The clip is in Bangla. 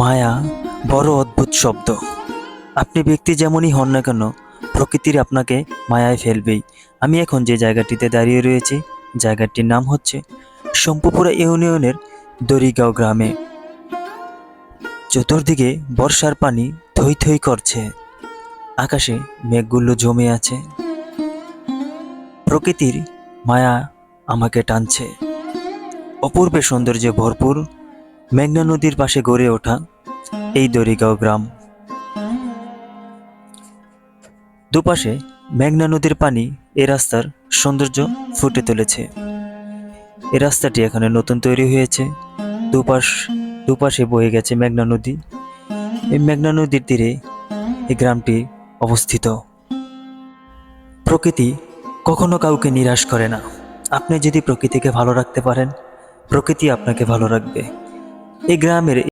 মায়া বড় অদ্ভুত শব্দ। আপনি ব্যক্তি যেমনই হন না কেন, প্রকৃতির আপনাকে মায়ায় ফেলবেই। আমি এখন যে জায়গাটিতে দাঁড়িয়ে রয়েছি, জায়গাটির নাম হচ্ছে শম্পুপুরা ইউনিয়নের দড়িগাঁও গ্রামে। চতুর্দিকে বর্ষার পানি থই থই করছে, আকাশে মেঘগুলো জমে আছে। প্রকৃতির মায়া আমাকে টানছে। অপূর্ব সৌন্দর্যে ভরপুর মেঘনা নদীর পাশে গড়ে ওঠা এই দড়িগাঁও গ্রাম। দুপাশে মেঘনা নদীর পানি এ রাস্তার সৌন্দর্য ফুটে তুলেছে। এই রাস্তাটি এখানে নতুন তৈরি হয়েছে। দুপাশে বয়ে গেছে মেঘনা নদী। এই মেঘনা নদীর তীরে এই গ্রামটি অবস্থিত। প্রকৃতি কখনো কাউকে নিরাশ করে না। আপনি যদি প্রকৃতিকে ভালো রাখতে পারেন, প্রকৃতি আপনাকে ভালো রাখবে। এই গ্রামের